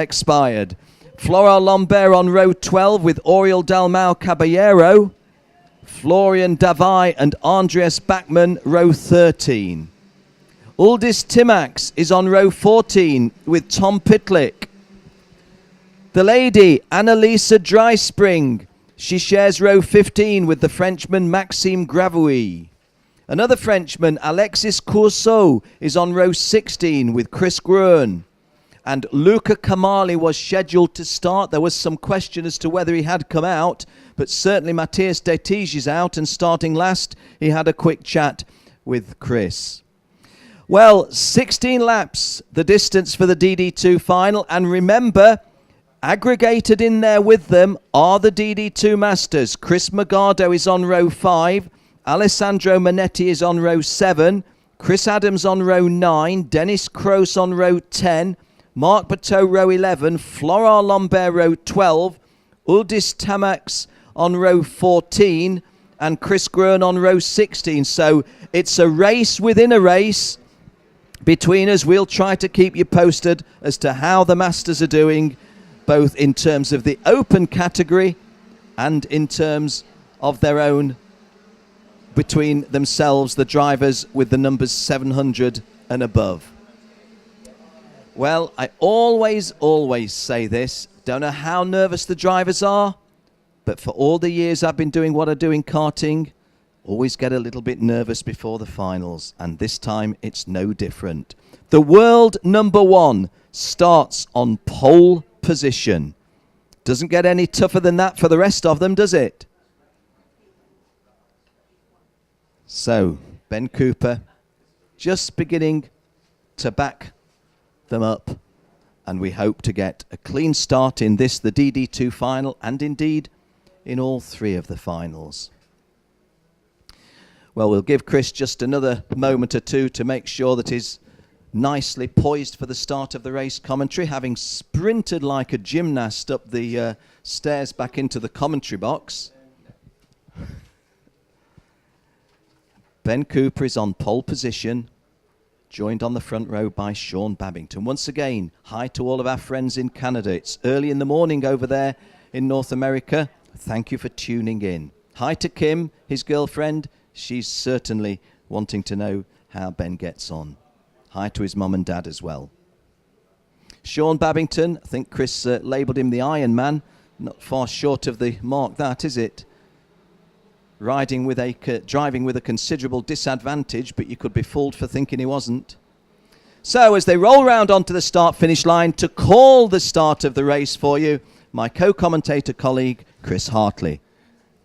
expired. Flora Lambert on row 12 with Oriol Dalmau Caballero. Florian Davai and Andreas Bachmann, row 13. Uldis Timax is on row 14 with Tom Pitlick. The lady, Annalisa Dryspring, she shares row 15 with the Frenchman Maxime Gravouille. Another Frenchman, Alexis Courceau, is on row 16 with Chris Gruen. And Luca Kamali was scheduled to start. There was some question as to whether he had come out, but certainly Matthias Detige is out and starting last. He had a quick chat with Chris. Well, 16 laps, the distance for the DD2 final. And remember, aggregated in there with them are the DD2 masters. Chris Magado is on row 5. Alessandro Manetti is on row 7. Chris Adams on row 9. Dennis Kroos on row 10. Marc Bateau row 11. Florent Lambert row 12. Uldis Tamax on row 14. And Chris Gruen on row 16. So it's a race within a race between us. We'll try to keep you posted as to how the masters are doing, both in terms of the open category and in terms of their own, between themselves, the drivers with the numbers 700 and above. Well, I always say this. Don't know how nervous the drivers are, but for all the years I've been doing what I do in karting, always get a little bit nervous before the finals, and this time it's no different. The world number 1 starts on pole position. Doesn't get any tougher than that for the rest of them, does it? So, Ben Cooper just beginning to back them up, and we hope to get a clean start in this, the DD2 final, and indeed in all 3 of the finals. Well, we'll give Chris just another moment or two to make sure that he's nicely poised for the start of the race commentary, having sprinted like a gymnast up the stairs back into the commentary box. Ben Cooper is on pole position, joined on the front row by Sean Babington. Once again, hi to all of our friends in Canada. It's early in the morning over there in North America. Thank you for tuning in. Hi to Kim, his girlfriend. She's certainly wanting to know how Ben gets on. Hi to his mum and dad as well. Sean Babington, I think Chris labelled him the Iron Man. Not far short of the mark, that, is it? Driving with a considerable disadvantage, but you could be fooled for thinking he wasn't. So as they roll round onto the start-finish line to call the start of the race for you, my co-commentator colleague, Chris Hartley.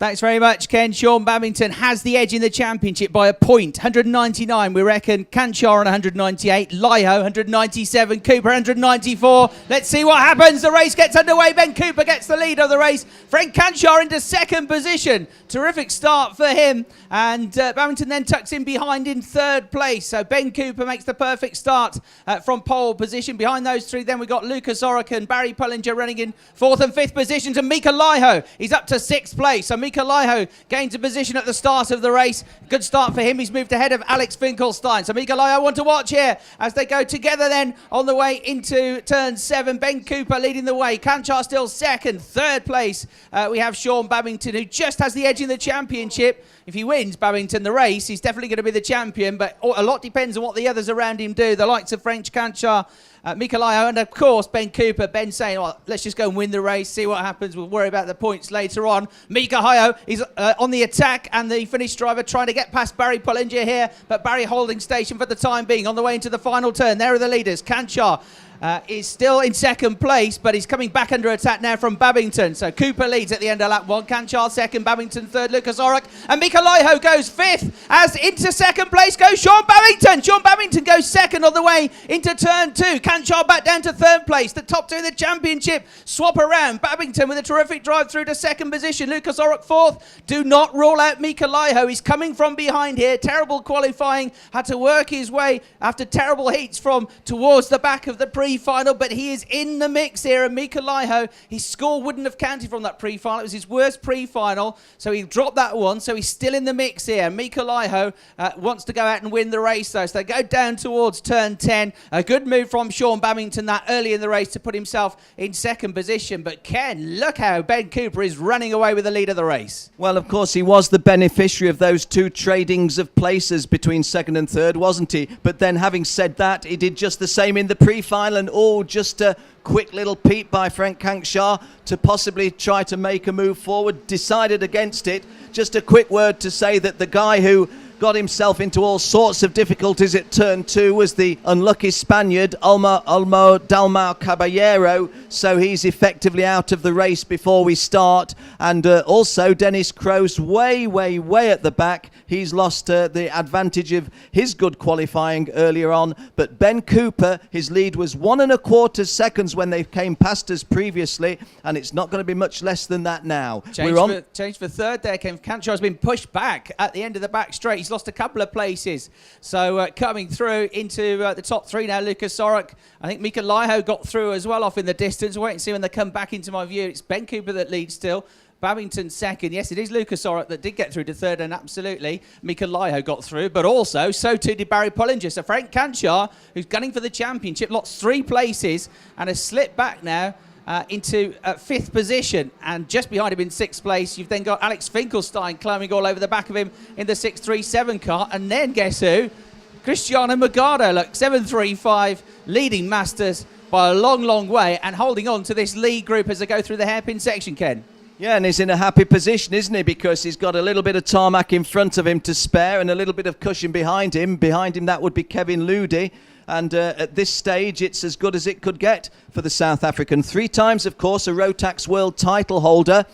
Thanks very much, Ken. Sean Babington has the edge in the championship by a point. 199, we reckon. Kanchar on 198. Laiho, 197. Cooper, 194. Let's see what happens. The race gets underway. Ben Cooper gets the lead of the race. Frank Kanchar into second position. Terrific start for him. And Babington then tucks in behind in third place. So Ben Cooper makes the perfect start from pole position. Behind those 3, then we've got Lucas Orokin, Barry Pullinger running in 4th and 5th positions. And Mika Laiho, he's up to 6th place. So Mika Laiho gains a position at the start of the race. Good start for him. He's moved ahead of Alex Finkelstein. So Mika Laiho want to watch here as they go together then on the way into turn 7. Ben Cooper leading the way. Kanchar still second. Third place, we have Sean Babington, who just has the edge in the championship. If he wins, Babington, the race, he's definitely going to be the champion, but a lot depends on what the others around him do. The likes of French Kanchar, Mika Laiho, and of course Ben Cooper. Ben saying, well, let's just go and win the race, see what happens, we'll worry about the points later on. Mika Laiho, he's on the attack, and the Finnish driver trying to get past Barry Pullinger here, but Barry holding station for the time being on the way into the final turn. There are the leaders. Kanchar is still in second place, but he's coming back under attack now from Babington. So Cooper leads at the end of lap 1. Kanchar second, Babington third, Lucas Orrock, and Mika Laiho goes 5th. As into second place goes Sean Babington. Sean Babington goes second on the way into turn 2. Kanchar back down to third place. The top 2 in the championship swap around. Babington with a terrific drive through to second position. Lucas Orrock 4th. Do not rule out Mika Laiho. He's coming from behind here. Terrible qualifying. Had to work his way after terrible heats from towards the back of the previous pre-final, but he is in the mix here. And Mika Laiho, his score wouldn't have counted from that pre-final. It was his worst pre-final, so he dropped that one. So he's still in the mix here. Mika Laiho wants to go out and win the race, though. So they go down towards turn 10. A good move from Sean Babington that early in the race to put himself in second position. But Ken, look how Ben Cooper is running away with the lead of the race. Well, of course, he was the beneficiary of those two tradings of places between second and third, wasn't he? But then, having said that, he did just the same in the pre-final, and just a quick little peep by Frank Cankshaw to possibly try to make a move forward. Decided against it. Just a quick word to say that the guy who got himself into all sorts of difficulties at turn 2 was the unlucky Spaniard Olmo Dalmau Caballero, so he's effectively out of the race before we start. And also Dennis Kroos way at the back. He's lost the advantage of his good qualifying earlier on. But Ben Cooper, his lead was 1 1/4 seconds when they came past us previously, and it's not going to be much less than that now. Change for third there. Ken Cankshaw has been pushed back at the end of the back straight. He's lost a couple of places. So coming through into the top 3 now, Lucas Orrock. I think Mika Laiho got through as well off in the distance. Wait and see when they come back into my view. It's Ben Cooper that leads still. Babington second. Yes, it is Lucas Orrock that did get through to third, and absolutely Mika Laiho got through, but also so too did Barry Pullinger. So Frank Cankshaw, who's gunning for the championship, lost 3 places and has slipped back now into 5th position, and just behind him in 6th place you've then got Alex Finkelstein climbing all over the back of him in the 637 car, and then guess who? Cristiano Magado, look, 735 leading Masters by a long way and holding on to this lead group as they go through the hairpin section, Ken. Yeah, and he's in a happy position, isn't he? Because he's got a little bit of tarmac in front of him to spare and a little bit of cushion behind him. Behind him, that would be Kevin Ludi. And at this stage, it's as good as it could get for the South African. 3 times, of course, a Rotax World title holder.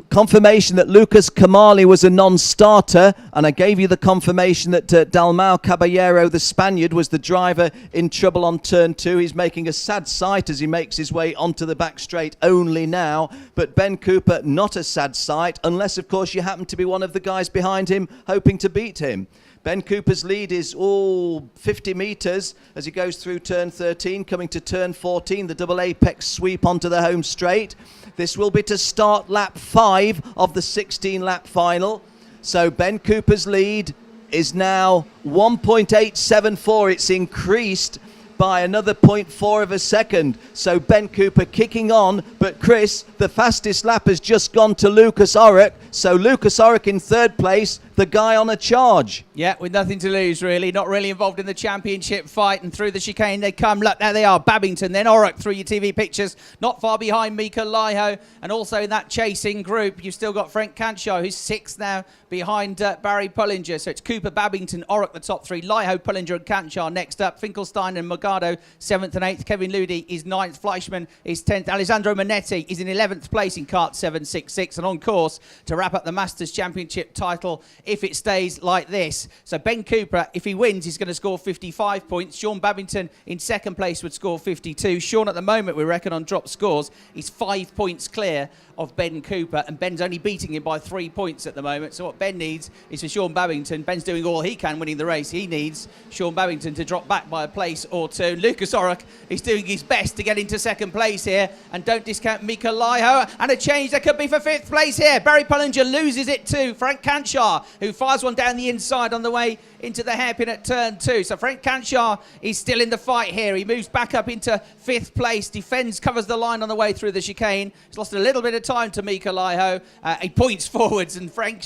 Confirmation that Lucas Kamali was a non-starter, and I gave you the confirmation that Dalmau Caballero, the Spaniard, was the driver in trouble on turn 2. He's making a sad sight as he makes his way onto the back straight only now. But Ben Cooper, not a sad sight, unless, of course, you happen to be one of the guys behind him hoping to beat him. Ben Cooper's lead is 50 metres as he goes through turn 13, coming to turn 14, the double apex sweep onto the home straight. This will be to start lap 5 of the 16-lap final. So Ben Cooper's lead is now 1.874. It's increased by another 0.4 of a second. So Ben Cooper kicking on, but Chris, the fastest lap has just gone to Lucas Orrock. So Lucas Orrock in 3rd place, the guy on a charge. Yeah, with nothing to lose, really. Not really involved in the championship fight, and through the chicane they come. Look, there they are, Babington, then Orrock through your TV pictures. Not far behind Mika Laiho, and also in that chasing group, you've still got Frank Cankshaw, who's 6th now behind Barry Pullinger. So it's Cooper, Babington, Orrock, the top 3. Laiho, Pullinger and Cankshaw next up. Finkelstein and Magado, 7th and 8th. Kevin Ludi is 9th. Fleischmann is 10th. Alessandro Manetti is in 11th place in kart 766, and on course to wrap up the Masters Championship title if it stays like this. So Ben Cooper, if he wins, he's going to score 55 points. Sean Babington in 2nd place would score 52. Sean, at the moment, we reckon on drop scores, is 5 points clear of Ben Cooper, and Ben's only beating him by 3 points at the moment. So what Ben needs is for Sean Babington. Ben's doing all he can winning the race. He needs Sean Babington to drop back by a place or 2. Lucas Orrock is doing his best to get into 2nd place here, and don't discount Mika Laiho, and a change that could be for 5th place here. Barry Pullinger loses it to Frank Cankshaw, who fires one down the inside on the way into the hairpin at turn 2. So Frank Cankshaw is still in the fight here. He moves back up into 5th place, defends, covers the line on the way through the chicane. He's lost a little bit of time to Mika Laiho. He points forwards, and Frank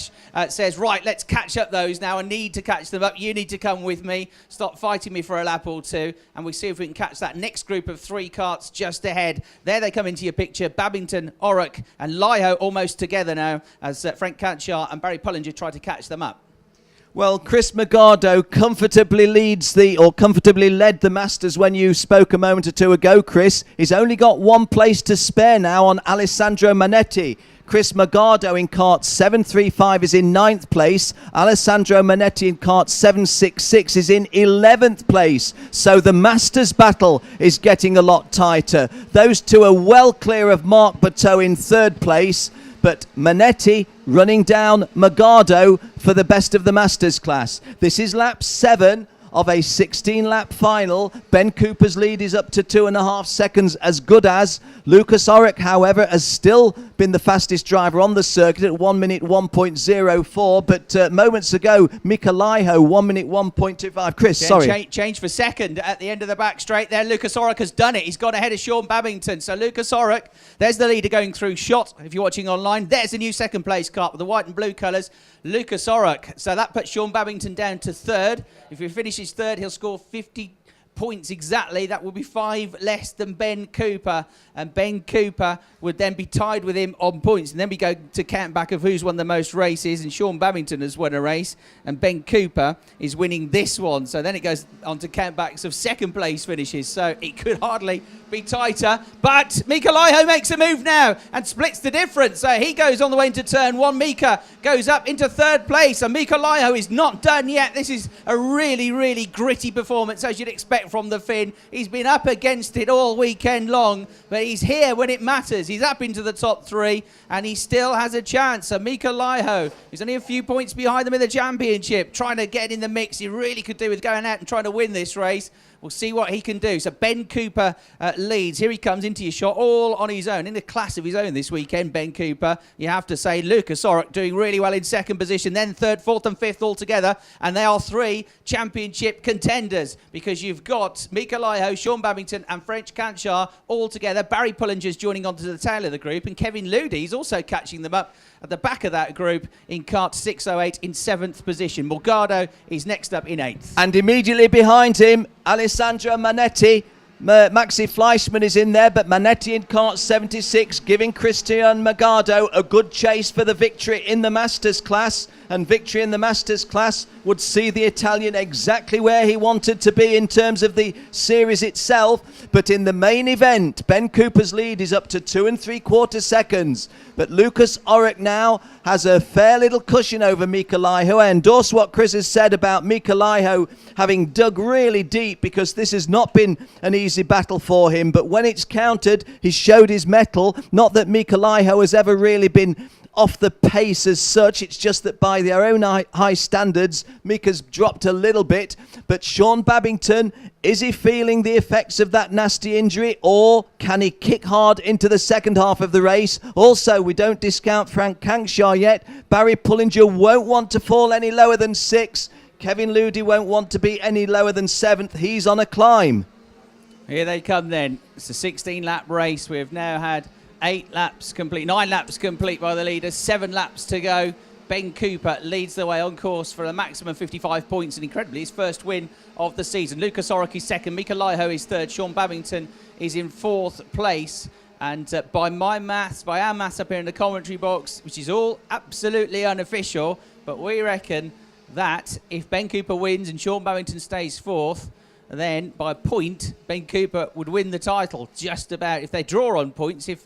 says, right, let's catch up those now. I need to catch them up. You need to come with me. Stop fighting me for a lap or 2, and we see if we can catch that next group of 3 karts just ahead. There they come into your picture. Babington, Orrock and Laiho almost together now as Frank Cankshaw and Barry Pullinger try to catch them up. Well, Chris Magado comfortably led the Masters when you spoke a moment or 2 ago, Chris. He's only got 1 place to spare now on Alessandro Manetti. Chris Magado in kart 735 is in 9th place. Alessandro Manetti in kart 766 is in 11th place. So the Masters battle is getting a lot tighter. Those 2 are well clear of Mark Bateau in 3rd place. But Manetti running down Magado for the best of the Masters class. This is lap 7 of a 16-lap final. Ben Cooper's lead is up to 2.5 seconds, as good as. Lucas Oreck, however, has still been the fastest driver on the circuit at 1 minute 1.04, but moments ago, Mika Laiho, 1 minute 1.25. Chris, sorry. Change for second at the end of the back straight there. Lucas Oreck has done it. He's gone ahead of Sean Babington. So Lucas Oreck, there's the leader going through shot. If you're watching online, there's a new second place car with the white and blue colours. Lucas Oreck. So that puts Sean Babington down to third. If he finishes third, he'll score 50 points exactly. That will be 5 less than Ben Cooper, and Ben Cooper would then be tied with him on points, and then we go to count back of who's won the most races, and Sean Babington has won a race and Ben Cooper is winning this one. So then it goes on to count backs of second place finishes, so it could hardly be tighter. But Mika Laiho makes a move now and splits the difference. So he goes on the way into turn one. Mika goes up into third place, and Mika Laiho is not done yet. This is a really, really gritty performance, as you'd expect from the Finn. He's been up against it all weekend long, but he's here when it matters. He's up into the top 3, and he still has a chance. So Mika Laiho, who's only a few points behind them in the championship, trying to get in the mix. He really could do with going out and trying to win this race. We'll see what he can do. So Ben Cooper leads. Here he comes into your shot all on his own, in a class of his own this weekend, Ben Cooper. You have to say Lucas Oreck doing really well in second position, then third, fourth and fifth all together. And they are 3 championship contenders, because you've got Mika Laiho, Sean Babington and French Canchar all together. Barry Pullinger's joining onto the tail of the group, and Kevin Ludy's also catching them up at the back of that group in kart 608 in 7th position. Morgado is next up in 8th. And immediately behind him, Alessandro Manetti. Maxi Fleischmann is in there, but Manetti in kart 76, giving Christian Morgado a good chase for the victory in the Masters class. And victory in the Masters class would see the Italian exactly where he wanted to be in terms of the series itself. But in the main event, Ben Cooper's lead is up to 2 3/4 seconds. But Lucas Oreck now has a fair little cushion over Mika Laiho. I endorse what Chris has said about Mika Laiho having dug really deep, because this has not been an easy battle for him. But when it's counted, he showed his mettle. Not that Mika Laiho has ever really been off the pace as such. It's just that by their own high standards, Mika's dropped a little bit. But Sean Babington, is he feeling the effects of that nasty injury, or can he kick hard into the second half of the race? Also, we don't discount Frank Canchar yet. Barry Pullinger won't want to fall any lower than 6. Kevin Ludy won't want to be any lower than 7th. He's on a climb. Here they come then. It's a 16-lap race. We've now had 8 laps complete, 9 laps complete by the leaders, 7 laps to go. Ben Cooper leads the way on course for a maximum 55 points, and incredibly his first win of the season. Lucas Oreck is second, Mika Laiho is third, Sean Babington is in 4th place. And by our maths up here in the commentary box, which is all absolutely unofficial, but we reckon that if Ben Cooper wins and Sean Babington stays 4th, then by a point, Ben Cooper would win the title, just about. If they draw on points, if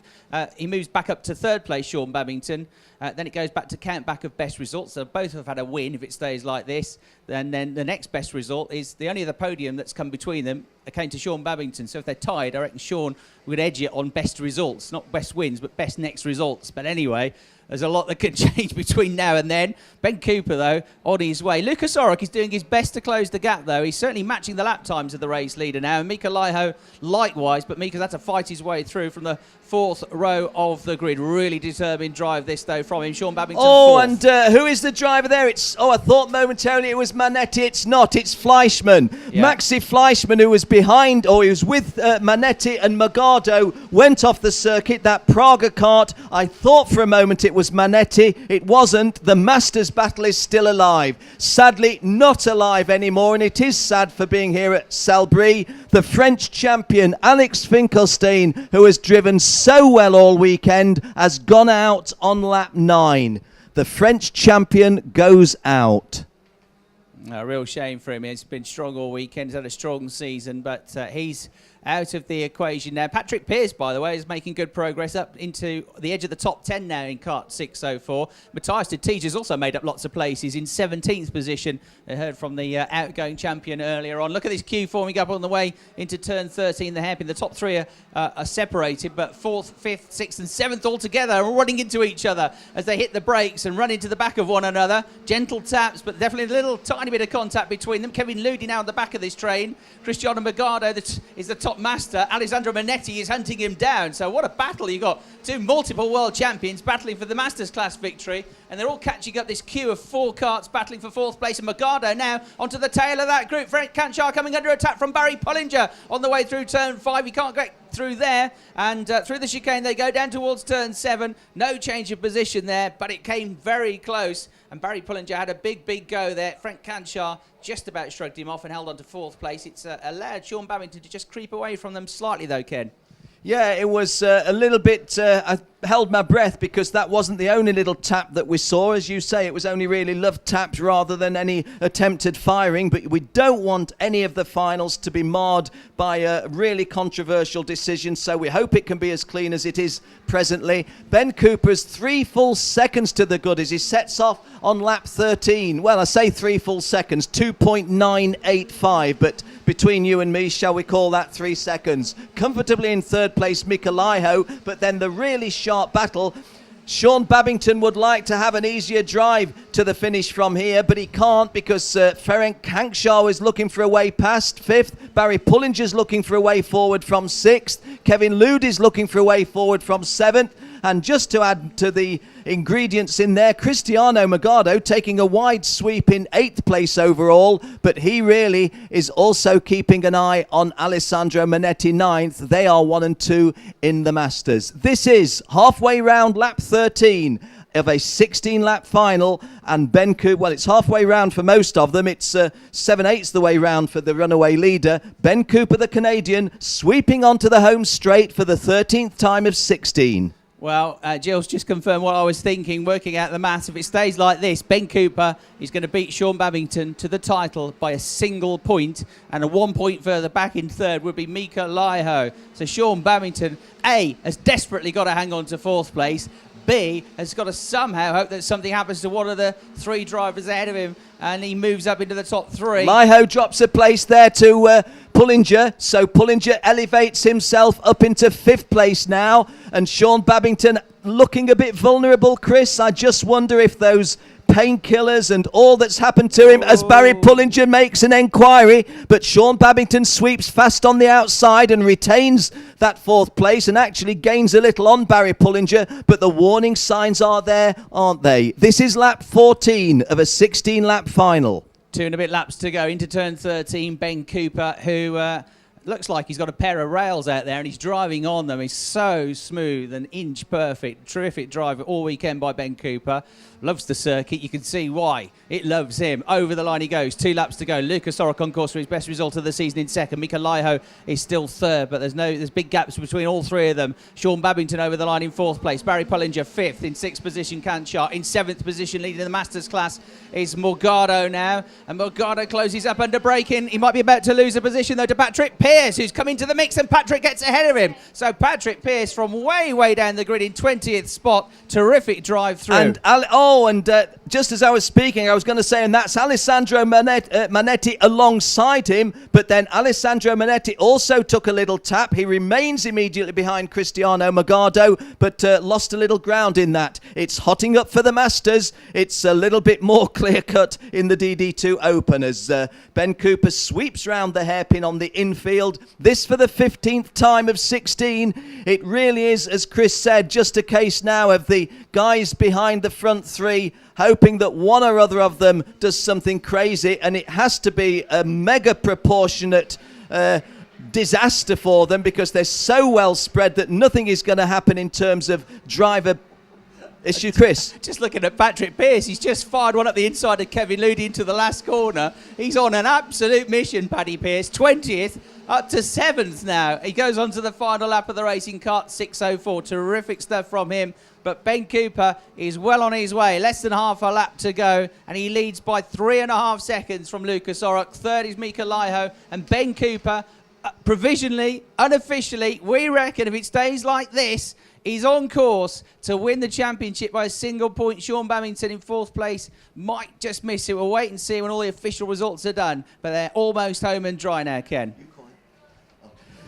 he moves back up to 3rd place, Sean Babington, then it goes back to count back of best results. So both have had a win if it stays like this. Then the next best result is the only other podium that's come between them came to Sean Babington. So if they're tied, I reckon Sean would edge it on best results, not best wins, but best next results. But anyway, there's a lot that could change between now and then. Ben Cooper, though, on his way. Lucas Oreck is doing his best to close the gap, though. He's certainly matching the lap times of the race leader now. And Mika Laiho, likewise, but Mika's had to fight his way through from the 4th row of the grid. Really determined drive this, though, from him. Sean Babington, 4th. And who is the driver there? I thought momentarily it was Manetti. It's not. It's Fleischmann. Yeah. Maxi Fleischmann, who was behind, or he was with Manetti and Morgado, went off the circuit. That Praga kart, I thought for a moment it was Manetti. It wasn't. The Masters battle is still alive. Sadly, not alive anymore, and it is sad for being here at Salbris. The French champion, Alex Finkelstein, who has driven so well all weekend, has gone out on lap 9. The French champion goes out. A real shame for him. He's been strong all weekend. He's had a strong season, but he's out of the equation now. Patrick Pearce, by the way, is making good progress up into the edge of the top 10 now in kart 604. Matthias de Tiege has also made up lots of places in 17th position. I heard from the outgoing champion earlier on. Look at this queue forming up on the way into turn 13, the hairpin. The top three are separated, but 4th, 5th, 6th and 7th all together are running into each other as they hit the brakes and run into the back of one another. Gentle taps, but definitely a little tiny bit of contact between them. Kevin Ludi now on the back of this train. Cristiano Magado is the top master. Alessandro Manetti is hunting him down. So what a battle. You've got two multiple world champions battling for the Masters class victory, and they're all catching up this queue of 4 karts battling for 4th place. And Magado now onto the tail of that group. Frank Canchar coming under attack from Barry Pullinger on the way through turn 5. He can't get through there, and through the chicane they go down towards turn 7. No change of position there, but it came very close, and Barry Pullinger had a big go there. Frank Canchar just about shrugged him off and held on to 4th place. It's allowed Sean Babington to just creep away from them slightly though, Ken. Yeah, it was a little bit, I held my breath because that wasn't the only little tap that we saw. As you say, it was only really love taps rather than any attempted firing, but we don't want any of the finals to be marred by a really controversial decision, so we hope it can be as clean as it is presently. Ben Cooper's 3 full seconds to the good as he sets off on lap 13. Well, I say 3 full seconds, 2.985, but between you and me, shall we call that 3 seconds? Comfortably in 3rd place, Mika Laiho, but then the really sharp battle. Sean Babington would like to have an easier drive to the finish from here, but he can't because Ferenc Canchar is looking for a way past 5th. Barry Pullinger's looking for a way forward from 6th. Kevin Ludi's looking for a way forward from 7th. And just to add to the ingredients in there, Cristiano Magado taking a wide sweep in 8th place overall, but he really is also keeping an eye on Alessandro Manetti 9th. They are 1 and 2 in the Masters. This is halfway round lap 13 of a 16-lap final, and Ben Cooper, well, it's halfway round for most of them. It's 7/8 the way round for the runaway leader. Ben Cooper, the Canadian, sweeping onto the home straight for the 13th time of 16. Well, Gill's just confirmed what I was thinking, working out the maths. If it stays like this, Ben Cooper is going to beat Sean Babington to the title by a single point, and a 1 point further back in 3rd would be Mika Laiho. So Sean Babington, A, has desperately got to hang on to 4th place. B, has got to somehow hope that something happens to one of the 3 drivers ahead of him, and he moves up into the top 3. Laiho drops a place there to Pullinger, so Pullinger elevates himself up into 5th place now, and Sean Babington looking a bit vulnerable, Chris. I just wonder if those painkillers and all that's happened to him as Barry Pullinger makes an enquiry, but Sean Babington sweeps fast on the outside and retains that 4th place and actually gains a little on Barry Pullinger, but the warning signs are there, aren't they? This is lap 14 of a 16-lap final. 2 and a bit laps to go into turn 13. Ben Cooper, who looks like he's got a pair of rails out there and he's driving on them. He's so smooth and inch perfect. Terrific drive all weekend by Ben Cooper. Loves the circuit. You can see why. It loves him. Over the line he goes. 2 laps to go. Lucas Orrock on course for his best result of the season in 2nd. Mika Laiho is still 3rd, but there's big gaps between all 3 of them. Sean Babington over the line in 4th place. Barry Pullinger 5th. In 6th position, Canchar. In 7th position, leading the Masters class, is Morgado now. And Morgado closes up under braking. He might be about to lose a position, though, to Patrick Pearce, who's come into the mix, and Patrick gets ahead of him. So Patrick Pearce from way down the grid in 20th spot. Terrific drive through. And just as I was speaking, I was going to say, and that's Alessandro Manetti alongside him, but then Alessandro Manetti also took a little tap. He remains immediately behind Cristiano Magado, but lost a little ground in that. It's hotting up for the Masters. It's a little bit more clear-cut in the DD2 Open as Ben Cooper sweeps round the hairpin on the infield. This for the 15th time of 16. It really is, as Chris said, just a case now of the guys behind the front 3 hoping that one or other of them does something crazy, and it has to be a mega proportionate disaster for them because they're so well spread that nothing is going to happen in terms of driver issue. Chris? Just looking at Patrick Pearce, he's just fired one up the inside of Kevin Ludi into the last corner. He's on an absolute mission, Paddy Pearce. 20th, up to 7th now. He goes on to the final lap of the racing kart 604. Terrific stuff from him. But Ben Cooper is well on his way. Less than half a lap to go, and he leads by 3.5 seconds from Lucas Orrock. 3rd is Mika Laiho, and Ben Cooper provisionally, unofficially, we reckon if it stays like this, he's on course to win the championship by a single point. Sean Babington in 4th place might just miss it. We'll wait and see when all the official results are done. But they're almost home and dry now, Ken.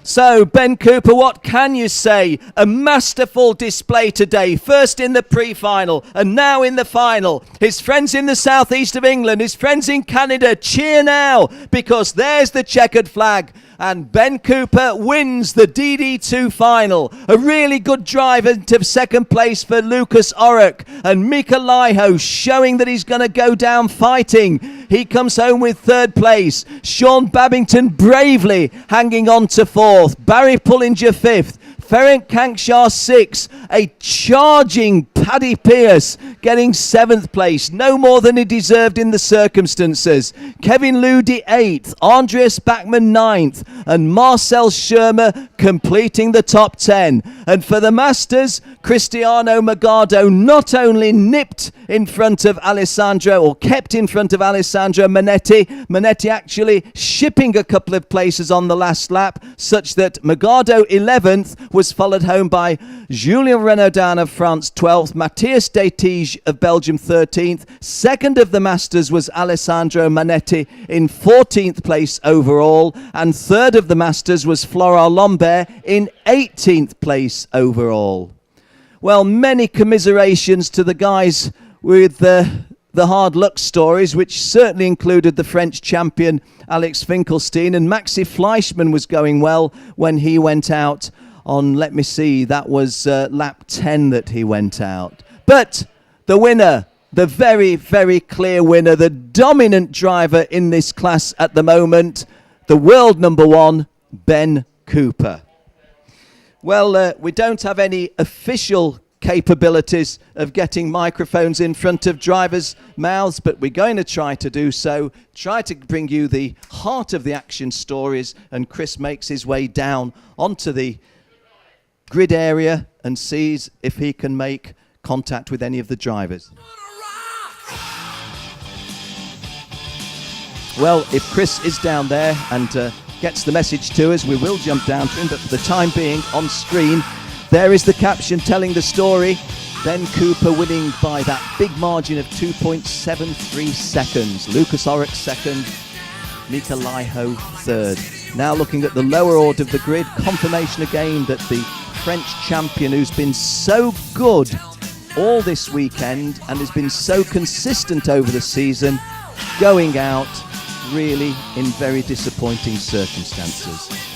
So, Ben Cooper, what can you say? A masterful display today. First in the pre-final and now in the final. His friends in the southeast of England, his friends in Canada, cheer now because there's the checkered flag. And Ben Cooper wins the DD2 final. A really good drive into 2nd place for Lucas Orrock. And Mika Laiho showing that he's going to go down fighting. He comes home with 3rd place. Sean Babington bravely hanging on to 4th. Barry Pullinger 5th. Ferenc Kankshar 6th. A charging Paddy Pierce getting 7th place. No more than he deserved in the circumstances. Kevin Ludi 8th. Andreas Bachmann 9th. And Marcel Schirmer completing the top 10. And for the Masters, Cristiano Magado not only nipped in front of Alessandro, or kept in front of Alessandro Manetti. Manetti actually shipping a couple of places on the last lap, such that Magado 11th was followed home by Julien Renaudin of France 12th, Matthias Detige of Belgium 13th. Second of the Masters was Alessandro Manetti in 14th place overall, and third of the Masters was Florent Lambert in 18th place overall. Well, many commiserations to the guys with the hard luck stories, which certainly included the French champion Alex Finkelstein, and Maxi Fleischmann was going well when he went out on, let me see, that was lap 10 that he went out. But the winner, the very, very clear winner, the dominant driver in this class at the moment, the world number 1, Ben Cooper. Well, we don't have any official capabilities of getting microphones in front of drivers' mouths, but we're going to try to do so, try to bring you the heart of the action stories, and Chris makes his way down onto the grid area and sees if he can make contact with any of the drivers. Well, if Chris is down there and gets the message to us, we will jump down to him, but for the time being, on screen, there is the caption telling the story. Ben Cooper winning by that big margin of 2.73 seconds. Lucas Orrock 2nd, Mika Laiho 3rd. Now looking at the lower order of the grid, confirmation again that the French champion, who's been so good all this weekend and has been so consistent over the season, going out really in very disappointing circumstances.